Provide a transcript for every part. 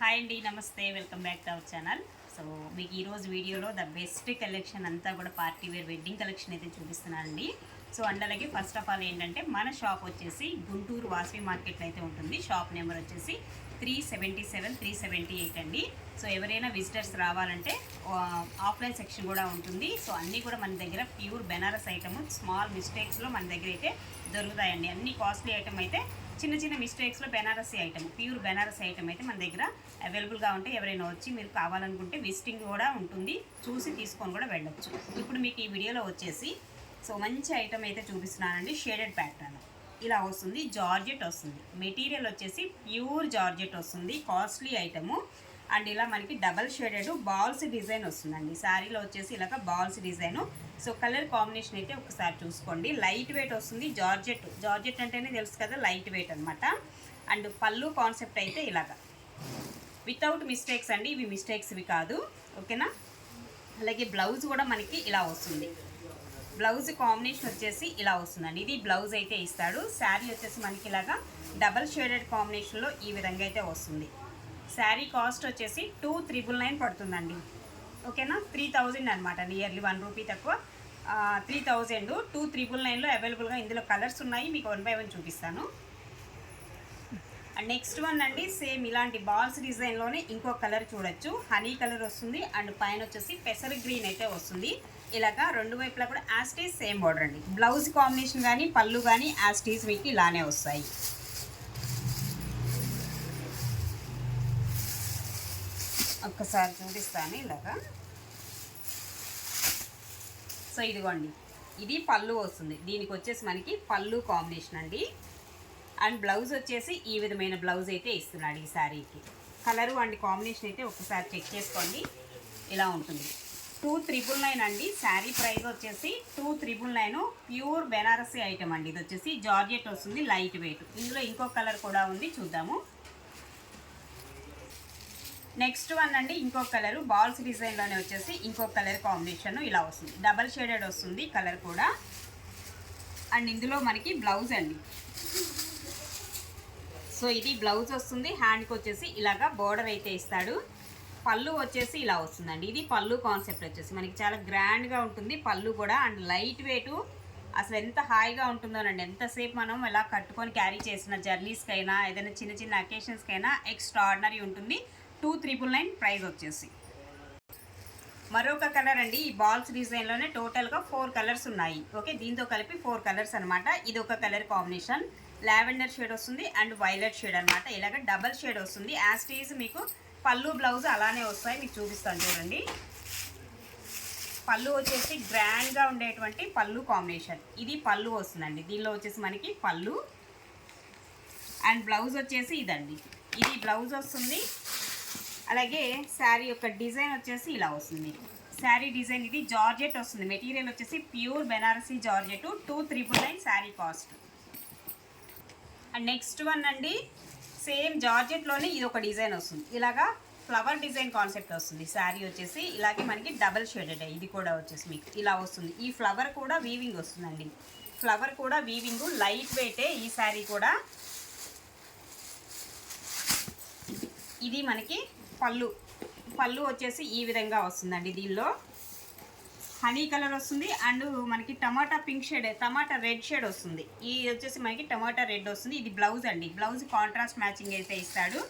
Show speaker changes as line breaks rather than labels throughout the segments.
Hi అండి, నమస్తే, welcome back to our channel. So మీకు ఈరోజు వీడియోలో ద బెస్ట్ కలెక్షన్ అంతా కూడా పార్టీ వేర్ వెడ్డింగ్ కలెక్షన్ అయితే చూపిస్తున్నానండి. సో అలాగే ఫస్ట్ ఆఫ్ ఆల్ ఏంటంటే మన షాప్ వచ్చేసి గుంటూరు వాసవి మార్కెట్లో అయితే ఉంటుంది. షాప్ నెంబర్ వచ్చేసి 377 378 అండి. సో ఎవరైనా విజిటర్స్ రావాలంటే ఆఫ్లైన్ సెక్షన్ కూడా ఉంటుంది. సో అన్నీ కూడా మన దగ్గర ప్యూర్ బెనారస్ ఐటమ్, స్మాల్ మిస్టేక్స్లో మన దగ్గర అయితే దొరుకుతాయండి. అన్ని కాస్ట్లీ ఐటమ్ అయితే చిన్న చిన్న మిస్టేక్స్లో Banarasi item, pure Banarasi item అయితే మన దగ్గర అవైలబుల్గా ఉంటే ఎవరైనా వచ్చి మీరు కావాలనుకుంటే విజిటింగ్ కూడా ఉంటుంది, చూసి తీసుకొని కూడా వెళ్ళొచ్చు. ఇప్పుడు మీకు ఈ వీడియోలో వచ్చేసి సో మంచి ఐటమ్ అయితే చూపిస్తున్నానండి. షేడెడ్ ప్యాటర్న్ ఇలా వస్తుంది, జార్జెట్ వస్తుంది, మెటీరియల్ వచ్చేసి ప్యూర్ జార్జెట్ వస్తుంది, కాస్ట్లీ ఐటము. అండ్ ఇలా మనకి డబల్ షేడెడ్ బాల్స్ డిజైన్ వస్తుందండి. శారీలో వచ్చేసి ఇలాగ balls design. So colour combination అయితే ఒకసారి చూసుకోండి. లైట్ వెయిట్ వస్తుంది, జార్జెట్. జార్జెట్ అంటేనే తెలుసు కదా, లైట్ వెయిట్ అనమాట. అండ్ పళ్ళు కాన్సెప్ట్ అయితే ఇలాగ వితౌట్ మిస్టేక్స్ అండి, ఇవి మిస్టేక్స్ ఇవి కాదు, ఓకేనా. అలాగే బ్లౌజ్ కూడా మనకి ఇలా వస్తుంది. బ్లౌజ్ కాంబినేషన్ వచ్చేసి ఇలా వస్తుందండి. ఇది బ్లౌజ్ అయితే ఇస్తాడు. శారీ వచ్చేసి మనకి ఇలాగా డబల్ షేడెడ్ కాంబినేషన్లో ఈ విధంగా అయితే వస్తుంది. శారీ కాస్ట్ వచ్చేసి 2399 పడుతుందండి, ఓకేనా. 3000 అనమాట, నియర్లీ 1 రూపీ తక్కువ. 3000 2399లో అవైలబుల్గా ఇందులో కలర్స్ ఉన్నాయి. మీకు 1 by 1 చూపిస్తాను. అండ్ నెక్స్ట్ వన్ అండి, సేమ్ ఇలాంటి బాల్స్ డిజైన్లోనే ఇంకో కలర్ చూడొచ్చు. హనీ కలర్ వస్తుంది. అండ్ పైన వచ్చేసి పెసర్ గ్రీన్ అయితే వస్తుంది. ఇలాగా రెండు వైపులా కూడా యాస్టీస్ సేమ్ బార్డర్ అండి. బ్లౌజ్ కాంబినేషన్ కానీ పళ్ళు కానీ యాస్టీస్ మీకు ఇలానే వస్తాయి. ఒక్కసారి చూపిస్తాను ఇలాగా. సో ఇదిగోండి, ఇది పళ్ళు వస్తుంది. దీనికి వచ్చేసి మనకి పళ్ళు కాంబినేషన్ అండి. అండ్ బ్లౌజ్ వచ్చేసి ఈ విధమైన బ్లౌజ్ అయితే ఇస్తున్నాడు ఈ శారీకి. కలరు అండ్ కాంబినేషన్ అయితే ఒకసారి చెక్ చేసుకోండి, ఇలా ఉంటుంది. 2399 అండి. శారీ ప్రైస్ వచ్చేసి 2399. ప్యూర్ బెనారసీ ఐటమ్ అండి. ఇది వచ్చేసి జార్జెట్ వస్తుంది, లైట్ వెయిట్. ఇందులో ఇంకో కలర్ కూడా ఉంది, చూద్దాము. నెక్స్ట్ వన్ అండి, ఇంకో కలరు బాల్స్ డిజైన్లోనే వచ్చేసి ఇంకో కలర్ కాంబినేషన్ ఇలా వస్తుంది. డబల్ షేడెడ్ వస్తుంది కలర్ కూడా. అండ్ ఇందులో మనకి బ్లౌజ్ అండి. సో ఇది బ్లౌజ్ వస్తుంది. హ్యాండ్కి వచ్చేసి ఇలాగా బోర్డర్ అయితే ఇస్తాడు. పళ్ళు వచ్చేసి ఇలా వస్తుందండి. ఇది పళ్ళు కాన్సెప్ట్ వచ్చేసి మనకి చాలా గ్రాండ్గా ఉంటుంది పళ్ళు కూడా. అండ్ లైట్ వెయిట్, అసలు ఎంత హాయిగా ఉంటుందోనండి. ఎంతసేపు మనం ఎలా కట్టుకొని క్యారీ చేసిన జర్నీస్కైనా ఏదైనా చిన్న చిన్న అకేషన్స్కైనా ఎక్స్ట్రాడినరీ ఉంటుంది. 2399 ప్రైస్ వచ్చేసి. మరొక కలర్ అండి, ఈ బాల్స్ డిజైన్లోనే టోటల్గా 4 కలర్స్ ఉన్నాయి, ఓకే. దీంతో కలిపి 4 కలర్స్ అనమాట. ఇది ఒక కలర్ కాంబినేషన్, లావెండర్ షేడ్ వస్తుంది అండ్ వైలెట్ షేడ్ అనమాట. ఇలాగ డబల్ షేడ్ వస్తుంది. యాస్టీస్ మీకు పళ్ళు బ్లౌజ్ అలానే వస్తాయి, మీకు చూపిస్తాను చూడండి. పళ్ళు వచ్చేసి గ్రాండ్గా ఉండేటువంటి పళ్ళు కాంబినేషన్. ఇది పళ్ళు వస్తుందండి. దీనిలో వచ్చేసి మనకి పళ్ళు అండ్ బ్లౌజ్ వచ్చేసి ఇదండి. ఇది బ్లౌజ్ వస్తుంది. అలాగే శారీ యొక్క డిజైన్ వచ్చేసి ఇలా వస్తుంది. శారీ డిజైన్ ఇది జార్జెట్ వస్తుంది. మెటీరియల్ వచ్చేసి pure Banarasi georgette. 2399 sari cost. And next one అండి, సేమ్ జార్జెట్లోనే ఇది ఒక డిజైన్ వస్తుంది. ఇలాగా ఫ్లవర్ డిజైన్ కాన్సెప్ట్ వస్తుంది. శారీ వచ్చేసి ఇలాగే మనకి డబల్ షేడెడ్. ఇది కూడా వచ్చేసి మీకు ఇలా వస్తుంది. ఈ ఫ్లవర్ కూడా వీవింగ్ వస్తుందండి. ఫ్లవర్ కూడా వీవింగ్, లైట్ వెయిటే ఈ శారీ కూడా. ఇది మనకి పళ్ళు వచ్చేసి ఈ విధంగా వస్తుందండి. దీనిలో హనీ కలర్ వస్తుంది అండ్ మనకి టమాటా పింక్ షేడ్, టమాటా రెడ్ షేడ్ వస్తుంది. ఈ వచ్చేసి మనకి టమాటా రెడ్ వస్తుంది. ఇది బ్లౌజ్ అండి. బ్లౌజ్ కాంట్రాస్ట్ మ్యాచింగ్ అయితే ఇస్తాడు.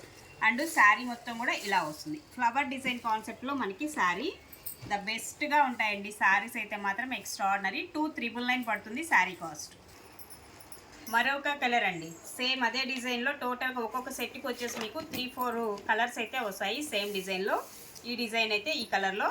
అండ్ శారీ మొత్తం కూడా ఇలా వస్తుంది. ఫ్లవర్ డిజైన్ కాన్సెప్ట్లో మనకి శారీ ద బెస్ట్గా ఉంటాయండి. శారీస్ అయితే మాత్రం ఎక్స్ట్రాడినరీ. 2399 పడుతుంది శారీ కాస్ట్. మరొక కలర్ అండి, సేమ్ అదే డిజైన్లో టోటల్గా ఒక్కొక్క సెట్కి వచ్చేసి మీకు 3-4 కలర్స్ అయితే వస్తాయి సేమ్ డిజైన్లో. ఈ డిజైన్ అయితే ఈ కలర్లో,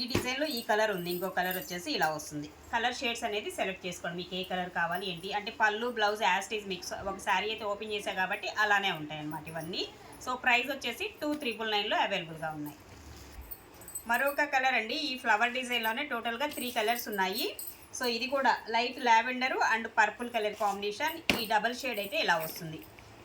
ఈ డిజైన్లో ఈ కలర్ ఉంది. ఇంకో కలర్ వచ్చేసి ఇలా వస్తుంది. కలర్ షేడ్స్ అనేది సెలెక్ట్ చేసుకోండి, మీకు ఏ కలర్ కావాలి ఏంటి. అంటే పళ్ళు బ్లౌజ్ యాస్టీస్ మిక్స్. ఒక శారీ అయితే ఓపెన్ చేసా కాబట్టి అలానే ఉంటాయి అన్నమాట ఇవన్నీ. సో ప్రైస్ వచ్చేసి 2399లో అవైలబుల్గా ఉన్నాయి. మరొక కలర్ అండి, ఈ ఫ్లవర్ డిజైన్లోనే టోటల్గా 3 కలర్స్ ఉన్నాయి. సో ఇది కూడా light lavender and purple colour combination. ఈ డబల్ షేడ్ అయితే ఇలా వస్తుంది.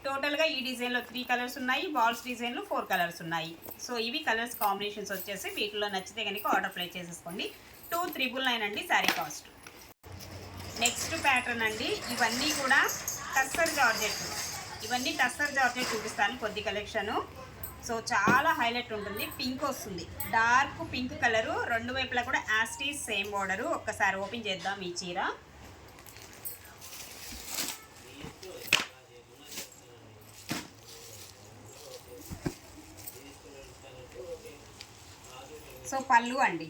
టోటల్గా ఈ డిజైన్లో 3 కలర్స్ ఉన్నాయి. బాల్స్ డిజైన్లో 4 కలర్స్ ఉన్నాయి. సో ఇవి కలర్స్ కాంబినేషన్స్ వచ్చేసి. వీటిలో నచ్చితే కనుక ఆర్డర్ ప్లేస్ చేసేసుకోండి. 2399 అండి శారీ కాస్ట్. నెక్స్ట్ ప్యాటర్న్ అండి, ఇవన్నీ కూడా టస్సర్ జార్జెట్. ఇవన్నీ టస్సర్ జార్జెట్ చూపిస్తాను కొద్ది కలెక్షను. సో చాలా హైలైట్ ఉంటుంది. పింక్ వస్తుంది, డార్క్ పింక్ కలరు, రెండు వైపులా కూడా యాస్టీస్ సేమ్ బోర్డరు. ఒక్కసారి ఓపెన్ చేద్దాం ఈ చీర. సో పళ్ళు అండి,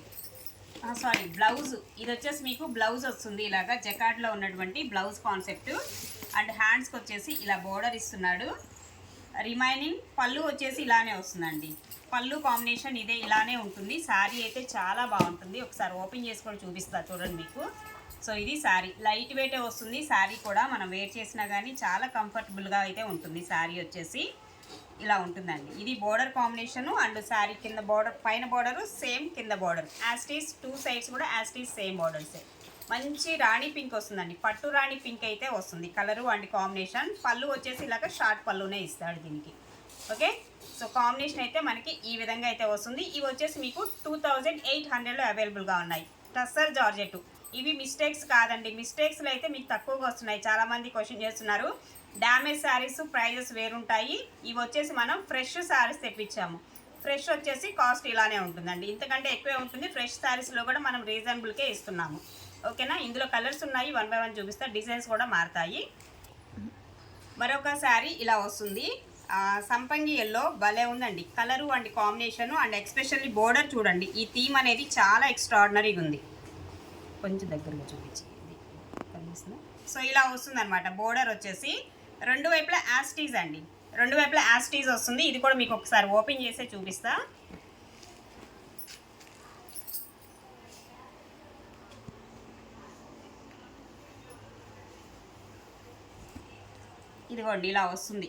సారీ బ్లౌజ్, ఇది వచ్చేసి మీకు బ్లౌజ్ వస్తుంది ఇలాగా జకార్డ్లో ఉన్నటువంటి బ్లౌజ్ కాన్సెప్ట్. అండ్ హ్యాండ్స్కి వచ్చేసి ఇలా బోర్డర్ ఇస్తున్నాడు. రిమైనింగ్ పళ్ళు వచ్చేసి ఇలానే వస్తుందండి. పళ్ళు కాంబినేషన్ ఇదే ఇలానే ఉంటుంది. శారీ అయితే చాలా బాగుంటుంది. ఒకసారి ఓపెన్ చేసుకొని చూపిస్తా చూడండి మీకు. సో ఇది శారీ లైట్ వెయిటే వస్తుంది. శారీ కూడా మనం వేర్ చేసినా కానీ చాలా కంఫర్టబుల్గా అయితే ఉంటుంది. శారీ వచ్చేసి ఇలా ఉంటుందండి. ఇది బోర్డర్ కాంబినేషను అండ్ శారీ కింద బోర్డర్, పైన బోర్డరు సేమ్, కింద బోర్డర్ యాస్టీస్, టూ సైడ్స్ కూడా యాస్టీస్ సేమ్ బోర్డర్సే. మంచి రాణి పింక్ వస్తుందండి, పట్టు రాణి పింక్ అయితే వస్తుంది కలరు అండ్ కాంబినేషన్. పళ్ళు వచ్చేసి ఇలాగ షార్ట్ పళ్ళునే ఇస్తాడు దీనికి. ఓకే, సో కాంబినేషన్ అయితే మనకి ఈ విధంగా అయితే వస్తుంది. ఇవి వచ్చేసి మీకు 2800లో అవైలబుల్గా ఉన్నాయి. టస్సర్ జార్జెట్, ఇవి మిస్టేక్స్ కాదండి. మిస్టేక్స్లో అయితే మీకు తక్కువగా వస్తున్నాయి. చాలామంది క్వశ్చన్ చేస్తున్నారు, డ్యామేజ్ శారీస్ ప్రైజెస్ వేరుంటాయి. ఇవి వచ్చేసి మనం ఫ్రెష్ శారీస్ తెప్పించాము. ఫ్రెష్ వచ్చేసి కాస్ట్ ఇలానే ఉంటుందండి, ఇంతకంటే ఎక్కువే ఉంటుంది. ఫ్రెష్ శారీస్లో కూడా మనం రీజనబుల్కే ఇస్తున్నాము. ఓకేనా, ఇందులో కలర్స్ ఉన్నాయి, 1 by 1 చూపిస్తా. డిజైన్స్ కూడా మారుతాయి. మరొక శారీ ఇలా వస్తుంది, సంపంగి ఎల్లో, భలే ఉందండి colour and combination. And especially border చూడండి, ఈ థీమ్ అనేది చాలా ఎక్స్ట్రాడినరీగా ఉంది. కొంచెం దగ్గరగా చూపించి, సో ఇలా వస్తుంది అనమాట. బోర్డర్ వచ్చేసి రెండు వైపులా యాస్టీస్ అండి, రెండు వైపులా యాస్టీస్ వస్తుంది. ఇది కూడా మీకు ఒకసారి ఓపెన్ చేసే చూపిస్తా. ఇదిగోండి ఇలా వస్తుంది.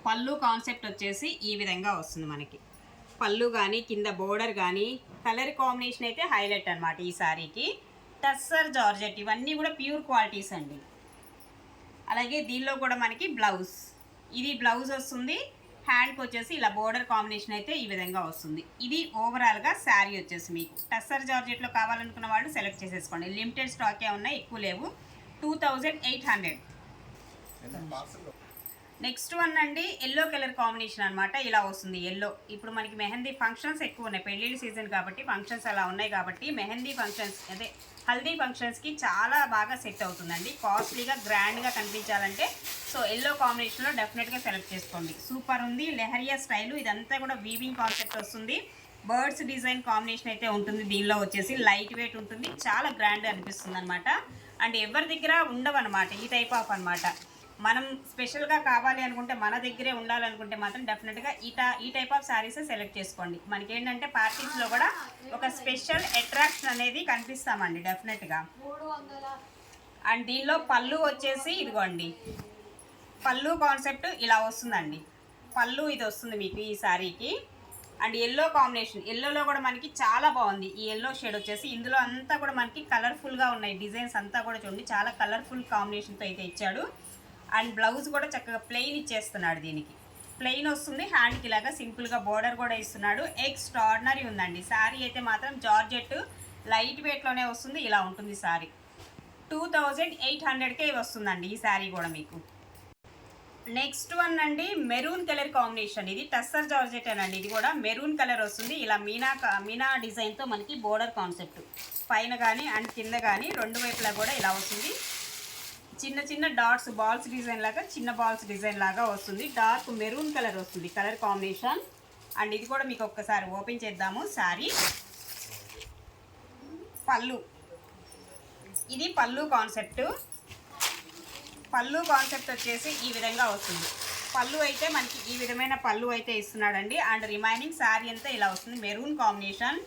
పళ్ళు కాన్సెప్ట్ వచ్చేసి ఈ విధంగా వస్తుంది మనకి. పళ్ళు కానీ కింద బోర్డర్ కానీ కలర్ కాంబినేషన్ అయితే హైలైట్ అనమాట ఈ శారీకి. టస్సర్ జార్జెట్, ఇవన్నీ కూడా ప్యూర్ క్వాలిటీస్ అండి. అలాగే దీనిలో కూడా మనకి బ్లౌజ్, ఇది బ్లౌజ్ వస్తుంది. హ్యాండ్కి వచ్చేసి ఇలా బోర్డర్ కాంబినేషన్ అయితే ఈ విధంగా వస్తుంది. ఇది ఓవరాల్గా శారీ వచ్చేసి మీకు టస్సర్ జార్జెట్లో కావాలనుకున్న వాళ్ళు సెలెక్ట్ చేసేసుకోండి. లిమిటెడ్ స్టాకే ఉన్నాయి, ఎక్కువ లేవు. 2800. నెక్స్ట్ వన్ అండి, ఎల్లో కలర్ కాంబినేషన్ అనమాట. ఇలా వస్తుంది ఎల్లో. ఇప్పుడు మనకి మెహందీ ఫంక్షన్స్ ఎక్కువ ఉన్నాయి, పెళ్ళిళ్ళ సీజన్ కాబట్టి ఫంక్షన్స్ అలా ఉన్నాయి కాబట్టి మెహందీ ఫంక్షన్స్, అదే హల్దీ ఫంక్షన్స్కి చాలా బాగా సెట్ అవుతుందండి. కాస్ట్లీగా గ్రాండ్గా కనిపించాలంటే సో ఎల్లో కాంబినేషన్లో డెఫినెట్గా సెలెక్ట్ చేసుకోండి. సూపర్ ఉంది, లెహరియా స్టైలు. ఇదంతా కూడా వీవింగ్ కాన్సెప్ట్ వస్తుంది. బర్డ్స్ డిజైన్ కాంబినేషన్ అయితే ఉంటుంది. దీనిలో వచ్చేసి లైట్ వెయిట్ ఉంటుంది, చాలా గ్రాండ్గా అనిపిస్తుంది అనమాట. అండ్ ఎవరి దగ్గర ఉండవన్నమాట ఈ టైప్ ఆఫ్ అనమాట. మనం స్పెషల్గా కావాలి అనుకుంటే, మన దగ్గరే ఉండాలనుకుంటే మాత్రం డెఫినెట్గా ఈ టైప్ ఆఫ్ శారీస్ సెలెక్ట్ చేసుకోండి. మనకి ఏంటంటే పార్టీస్లో కూడా ఒక స్పెషల్ అట్రాక్షన్ అనేది కనిపిస్తామండి డెఫినెట్గా. అండ్ దీనిలో పళ్ళు వచ్చేసి ఇదిగోండి, పళ్ళు కాన్సెప్ట్ ఇలా వస్తుందండి. పళ్ళు ఇది వస్తుంది మీకు ఈ శారీకి. అండ్ ఎల్లో కాంబినేషన్, ఎల్లోలో కూడా మనకి చాలా బాగుంది ఈ ఎల్లో షేడ్ వచ్చేసి. ఇందులో అంతా కూడా మనకి కలర్ఫుల్గా ఉన్నాయి డిజైన్స్ అంతా కూడా చూడండి, చాలా కలర్ఫుల్ కాంబినేషన్తో అయితే ఇచ్చాడు. అండ్ బ్లౌజ్ కూడా చక్కగా ప్లెయిన్ ఇచ్చేస్తున్నాడు. దీనికి ప్లెయిన్ వస్తుంది, హ్యాండ్కి ఇలాగా సింపుల్గా బోర్డర్ కూడా ఇస్తున్నాడు. ఎక్స్ట్రాడినరీ ఉందండి శారీ అయితే మాత్రం. జార్జెట్ లైట్ వెయిట్లోనే వస్తుంది, ఇలా ఉంటుంది శారీ. 2800కే వస్తుందండి ఈ శారీ కూడా మీకు. నెక్స్ట్ వన్ అండి, మెరూన్ కలర్ కాంబినేషన్. ఇది టస్సర్ జార్జెట్ అండి, ఇది కూడా మెరూన్ కలర్ వస్తుంది. ఇలా మీనా డిజైన్తో మనకి బోర్డర్ కాన్సెప్ట్ పైన కానీ అండ్ కింద కానీ రెండు వైపులా కూడా ఇలా వస్తుంది. చిన్న చిన్న డాట్స్, బాల్స్ డిజైన్ లాగా, చిన్న బాల్స్ డిజైన్ లాగా వస్తుంది. డార్క్ మెరూన్ కలర్ వస్తుంది కలర్ కాంబినేషన్. అండ్ ఇది కూడా మీకు ఒక్కసారి ఓపెన్ చేద్దాము శారీ. పళ్ళు, ఇది పళ్ళు కాన్సెప్ట్. పళ్ళు కాన్సెప్ట్ వచ్చేసి ఈ విధంగా వస్తుంది. పళ్ళు అయితే మనకి ఈ విధమైన పళ్ళు అయితే ఇస్తున్నాడండి. అండ్ రిమైనింగ్ శారీ అంతా ఇలా వస్తుంది, మెరూన్ కాంబినేషన్.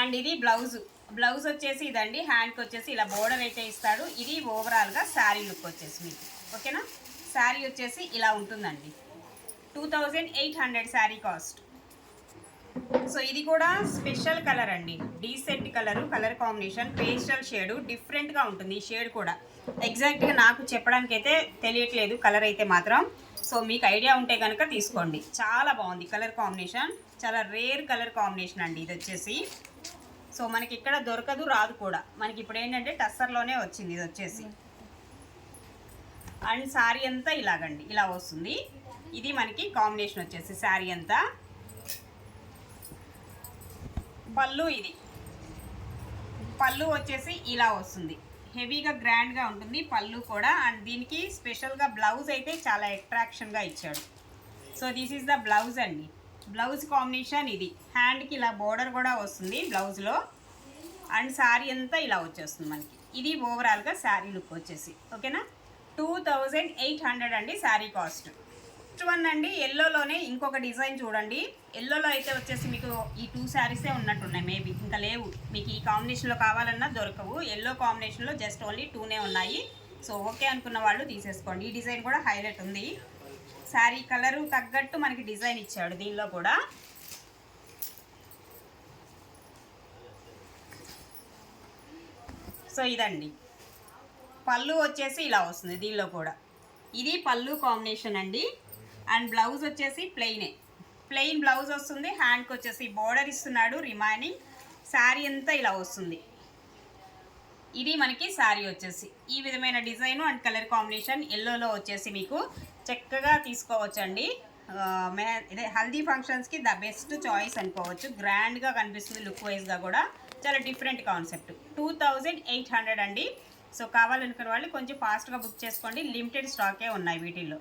అండ్ ఇది బ్లౌజ్, బ్లౌజ్ వచ్చేసి ఇదండి. హ్యాండ్కి వచ్చేసి ఇలా బోర్డర్ అయితే ఇస్తాడు. ఇది ఓవరాల్గా శారీ లుక్ వచ్చేసి మీకు. ఓకేనా, శారీ వచ్చేసి ఇలా ఉంటుందండి. 2800 శారీ కాస్ట్. సో ఇది కూడా స్పెషల్ కలర్ అండి, decent colour, colour combination pastel shade, డిఫరెంట్గా ఉంటుంది ఈ షేడ్ కూడా. ఎగ్జాక్ట్గా నాకు చెప్పడానికి అయితే తెలియట్లేదు కలర్ అయితే మాత్రం. సో మీకు ఐడియా ఉంటే కనుక తీసుకోండి, చాలా బాగుంది కలర్ కాంబినేషన్. చాలా రేర్ కలర్ కాంబినేషన్ అండి ఇది వచ్చేసి. సో మనకి ఇక్కడ దొరకదు, రాదు కూడా. మనకి ఇప్పుడు ఏంటంటే టస్సర్లోనే వచ్చింది ఇది వచ్చేసి. అండ్ శారీ అంతా ఇలాగండి, ఇలా వస్తుంది. ఇది మనకి కాంబినేషన్ వచ్చేసి శారీ అంతా. పళ్ళు, ఇది పళ్ళు వచ్చేసి ఇలా వస్తుంది. హెవీగా గ్రాండ్గా ఉంటుంది పళ్ళు కూడా. అండ్ దీనికి స్పెషల్గా బ్లౌజ్ అయితే చాలా అట్రాక్షన్గా ఇచ్చాడు. So this is the blouse అండి. బ్లౌజ్ కాంబినేషన్ ఇది. హ్యాండ్కి ఇలా బోర్డర్ కూడా వస్తుంది బ్లౌజ్లో. అండ్ శారీ అంతా ఇలా వచ్చేస్తుంది మనకి. ఇది ఓవరాల్గా శారీ లుక్ వచ్చేసి. ఓకేనా, 2800 అండి శారీ కాస్ట్. నెక్స్ట్ వన్ అండి, ఎల్లోలోనే ఇంకొక డిజైన్ చూడండి. ఎల్లోలో అయితే వచ్చేసి మీకు ఈ 2 శారీసే ఉన్నట్టున్నాయి, మేబీ ఇంకా లేవు. మీకు ఈ కాంబినేషన్లో కావాలన్నా దొరకవు. ఎల్లో కాంబినేషన్లో జస్ట్ ఓన్లీ 2నే ఉన్నాయి. సో ఓకే అనుకున్న వాళ్ళు తీసేసుకోండి. ఈ డిజైన్ కూడా హైలైట్ ఉంది. శారీ కలరు తగ్గట్టు మనకి డిజైన్ ఇచ్చాడు దీనిలో కూడా. సో ఇదండి పళ్ళు వచ్చేసి ఇలా వస్తుంది దీనిలో కూడా. ఇది పళ్ళు కాంబినేషన్ అండి. అండ్ బ్లౌజ్ వచ్చేసి ప్లెయిన్ బ్లౌజ్ వస్తుంది. హ్యాండ్కి వచ్చేసి బోర్డర్ ఇస్తున్నాడు రిమైనింగ్. శారీ అంతా ఇలా వస్తుంది. ఇది మనకి శారీ వచ్చేసి ఈ విధమైన డిజైన్ అండ్ కలర్ కాంబినేషన్ ఎల్లోలో వచ్చేసి మీకు చక్కగా తీసుకోవచ్చండి. ఇదే హల్దీ ఫంక్షన్స్కి ద బెస్ట్ చాయిస్ అనుకోవచ్చు. గ్రాండ్గా కనిపిస్తుంది లుక్ వైజ్గా కూడా. చాలా డిఫరెంట్ కాన్సెప్ట్. 2800 అండి. సో కావాలనుకున్న వాళ్ళు కొంచెం ఫాస్ట్గా బుక్ చేసుకోండి. లిమిటెడ్ స్టాకే ఉన్నాయి వీటిల్లో.